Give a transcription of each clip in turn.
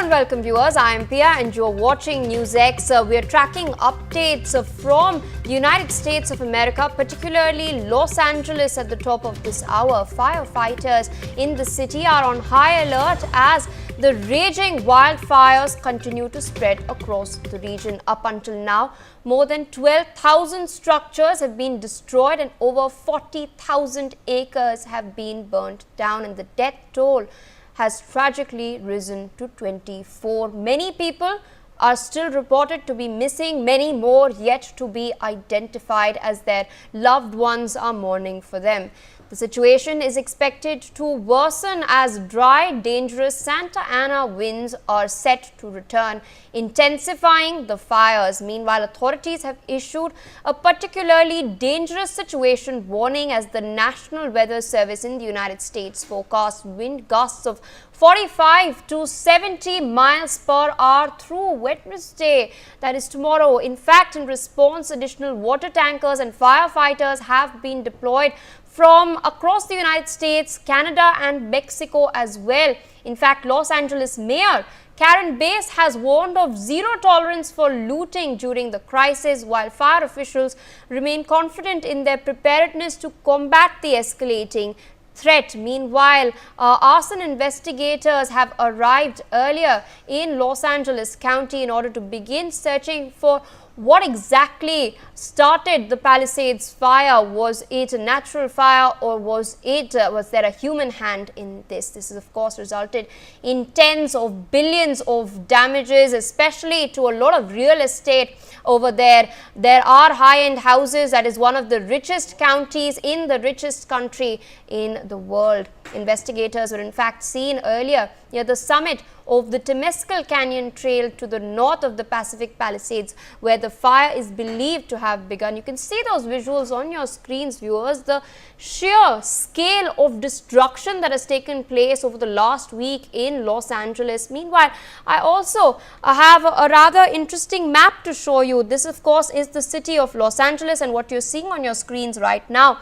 and welcome viewers. I am Pia and you're watching Newsx. We are tracking updates from the United States of America, particularly Los Angeles at the top of this hour. Firefighters in the city are on high alert as the raging wildfires continue to spread across the region. Up until now, more than 12,000 structures have been destroyed and over 40,000 acres have been burnt down, and the death toll has tragically risen to 24. Many people are still reported to be missing, many more yet to be identified as their loved ones are mourning for them. The situation is expected to worsen as dry, dangerous Santa Ana winds are set to return, intensifying the fires. Meanwhile, authorities have issued a particularly dangerous situation warning as the National Weather Service in the United States forecasts wind gusts of 45 to 70 miles per hour through Wednesday, that is tomorrow. In fact, in response, additional water tankers and firefighters have been deployed from across the United States, Canada and Mexico as well. In fact, Los Angeles Mayor Karen Bass has warned of zero tolerance for looting during the crisis, while fire officials remain confident in their preparedness to combat the escalating threat. Meanwhile, arson investigators have arrived earlier in Los Angeles County in order to begin searching for what exactly started the Palisades fire. Was it a natural fire or was there a human hand in this? This has of course resulted in tens of billions of damages, especially to a lot of real estate over there. There are high-end houses. That is one of the richest counties in the richest country in the world. Investigators were in fact seen earlier near the summit of the Temescal Canyon Trail to the north of the Pacific Palisades, where the fire is believed to have begun. You can see those visuals on your screens, viewers. The sheer scale of destruction that has taken place over the last week in Los Angeles. Meanwhile, I also have a rather interesting map to show you. This, of course, is the city of Los Angeles, and what you're seeing on your screens right now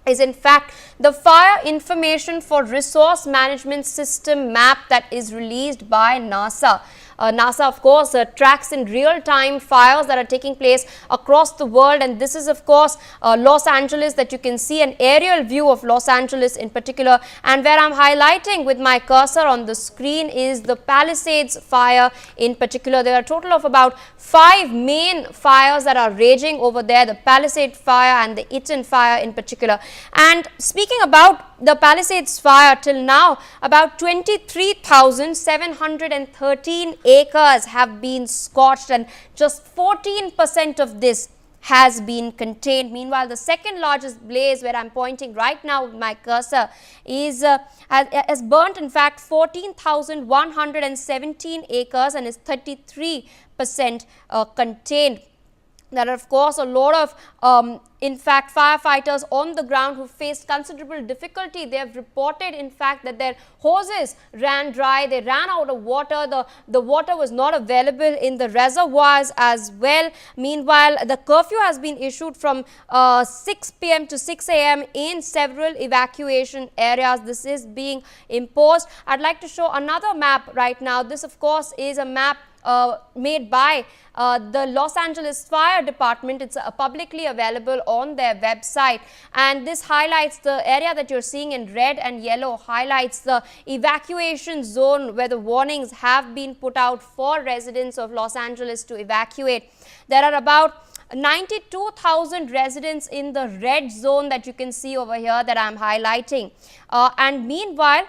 is in fact the Fire Information for Resource Management System map that is released by NASA. NASA, of course, tracks in real time fires that are taking place across the world, and this is of course Los Angeles, that you can see an aerial view of Los Angeles in particular, and where I'm highlighting with my cursor on the screen is the Palisades fire in particular. There are a total of about 5 main fires that are raging over there, the Palisade fire and the Eaton fire in particular. And speaking about the Palisades fire, till now about 23,713 acres have been scorched, and just 14% of this has been contained. Meanwhile, the second largest blaze, where I'm pointing right now with my cursor, is has burnt in fact 14,117 acres and is 33% contained. There are of course a lot of in fact firefighters on the ground who faced considerable difficulty. They have reported in fact that their hoses ran dry, they ran out of water, the water was not available in the reservoirs as well. Meanwhile, the curfew has been issued from 6 p.m. to 6 a.m. in several evacuation areas. This is being imposed. I'd like to show another map right now. This of course is a map made by the Los Angeles Fire Department. It's publicly available on their website, and this highlights the area that you're seeing in red and yellow, highlights the evacuation zone where the warnings have been put out for residents of Los Angeles to evacuate. There are about 92,000 residents in the red zone that you can see over here that I'm highlighting, and meanwhile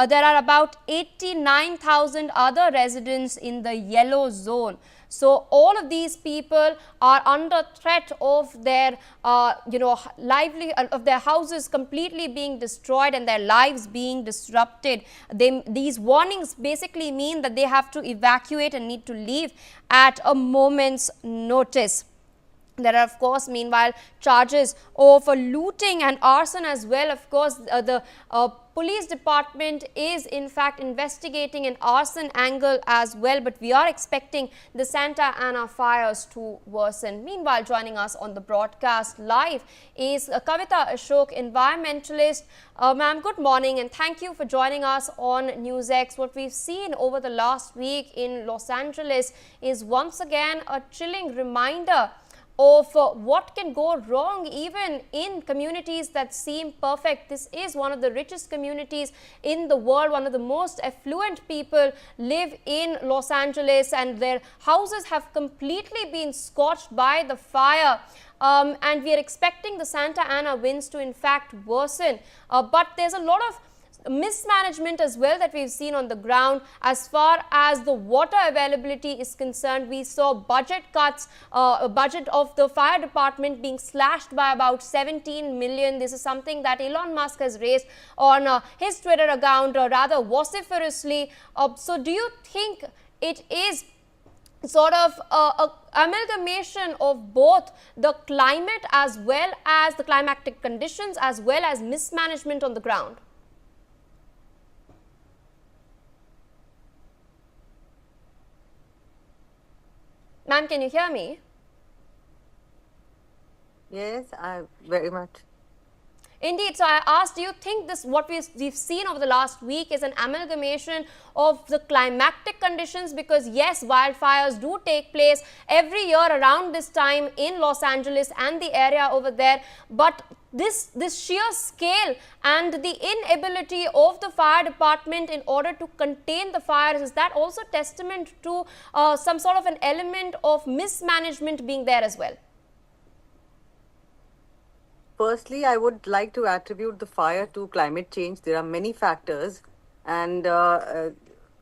there are about 89,000 other residents in the yellow zone. So all of these people are under threat of their of their houses completely being destroyed and their lives being disrupted. These warnings basically mean that they have to evacuate and need to leave at a moment's notice. There are, of course, meanwhile, charges of looting and arson as well. Of course, the police department is in fact investigating an arson angle as well, but we are expecting the Santa Ana fires to worsen. Meanwhile, joining us on the broadcast live is Kavita Ashoke, environmentalist. Ma'am, good morning and thank you for joining us on Newsx. What we've seen over the last week in Los Angeles is once again a chilling reminder of what can go wrong even in communities that seem perfect. This is one of the richest communities in the world. One of the most affluent people live in Los Angeles, and their houses have completely been scorched by the fire. And we are expecting the Santa Ana winds to in fact worsen. But there's a lot of mismanagement as well that we've seen on the ground. As far as the water availability is concerned, we saw budget cuts, budget of the fire department being slashed by about 17 million. This is something that Elon Musk has raised on his Twitter account rather vociferously. So do you think it is sort of a amalgamation of both the climate as well as the climatic conditions as well as mismanagement on the ground? Ma'am, can you hear me? Yes, I very much. Indeed. So I asked, do you think this, what we've seen over the last week, is an amalgamation of the climatic conditions? Because yes, wildfires do take place every year around this time in Los Angeles and the area over there, but this sheer scale and the inability of the fire department in order to contain the fires, is that also testament to some sort of an element of mismanagement being there as well? Firstly, I would like to attribute the fire to climate change. There are many factors, and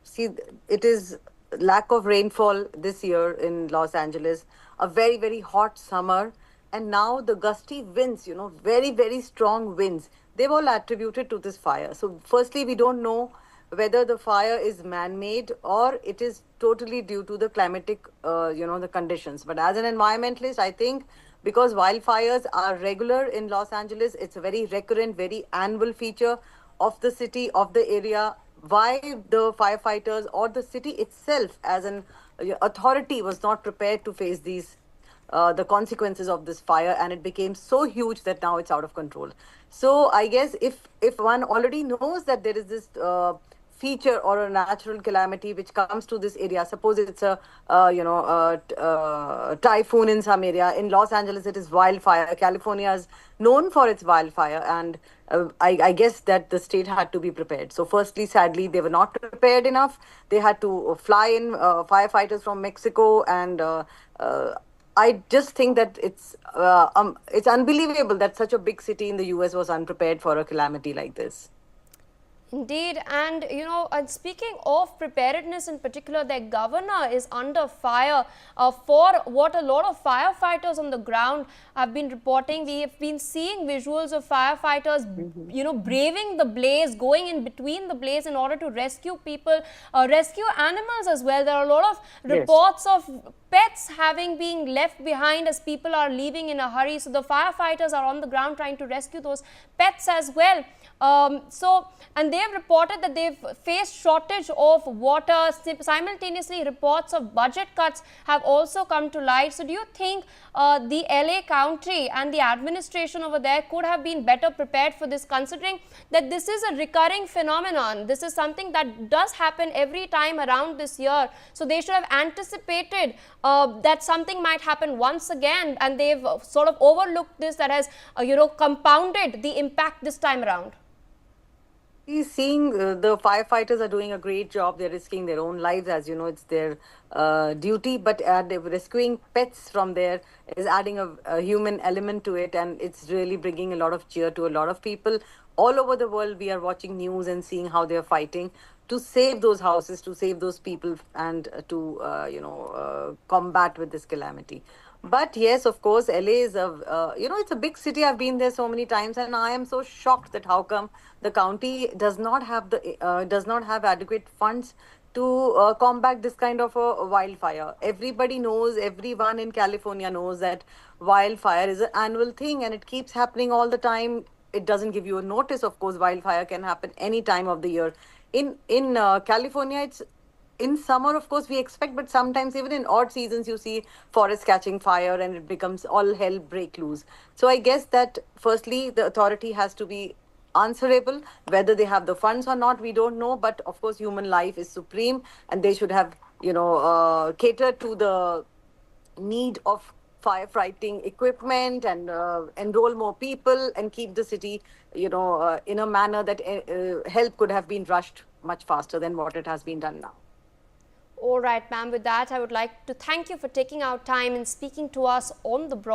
see, it is lack of rainfall this year in Los Angeles, a very, very hot summer, and now the gusty winds, very, very strong winds. They've all attributed to this fire. So, firstly, we don't know whether the fire is man-made or it is totally due to the climatic, the conditions. But as an environmentalist, I think because wildfires are regular in Los Angeles, it's a very recurrent, very annual feature of the city, of the area. Why the firefighters or the city itself as an authority was not prepared to face these the consequences of this fire, and it became so huge that now it's out of control. So I guess if one already knows that there is this feature or a natural calamity which comes to this area, suppose it's a typhoon in some area. In Los Angeles it is wildfire. California is known for its wildfire, and I guess that the state had to be prepared. So firstly, sadly, they were not prepared enough. They had to fly in firefighters from Mexico, and I just think that it's unbelievable that such a big city in the US was unprepared for a calamity like this. Indeed, and speaking of preparedness in particular, their governor is under fire for what a lot of firefighters on the ground have been reporting. We have been seeing visuals of firefighters, braving the blaze, going in between the blaze in order to rescue people, rescue animals as well. There are a lot of reports of pets having been left behind as people are leaving in a hurry. So the firefighters are on the ground trying to rescue those pets as well. And they have reported that they've faced shortage of water. Simultaneously, reports of budget cuts have also come to light. So do you think the LA County and the administration over there could have been better prepared for this, considering that this is a recurring phenomenon? This is something that does happen every time around this year. So they should have anticipated that something might happen once again, and they've sort of overlooked this, that has compounded the impact this time around. Seeing the firefighters are doing a great job. They're risking their own lives, as you know, it's their duty, but rescuing pets from there is adding a human element to it, and it's really bringing a lot of cheer to a lot of people all over the world. We are watching news and seeing how they're fighting to save those houses, to save those people, and to combat with this calamity. But yes, of course, LA is it's a big city. I've been there so many times, and I am so shocked that how come the county does not have adequate funds to combat this kind of a wildfire. Everybody knows, everyone in California knows that wildfire is an annual thing and it keeps happening all the time. It doesn't give you a notice. Of course, wildfire can happen any time of the year. In California, it's in summer, of course, we expect, but sometimes even in odd seasons, you see forests catching fire and it becomes all hell break loose. So I guess that firstly, the authority has to be answerable. Whether they have the funds or not, we don't know. But of course, human life is supreme, and they should have, catered to the need of firefighting equipment and enroll more people and keep the city, in a manner that help could have been rushed much faster than what it has been done now. All right, ma'am. With that, I would like to thank you for taking out time and speaking to us on the broad.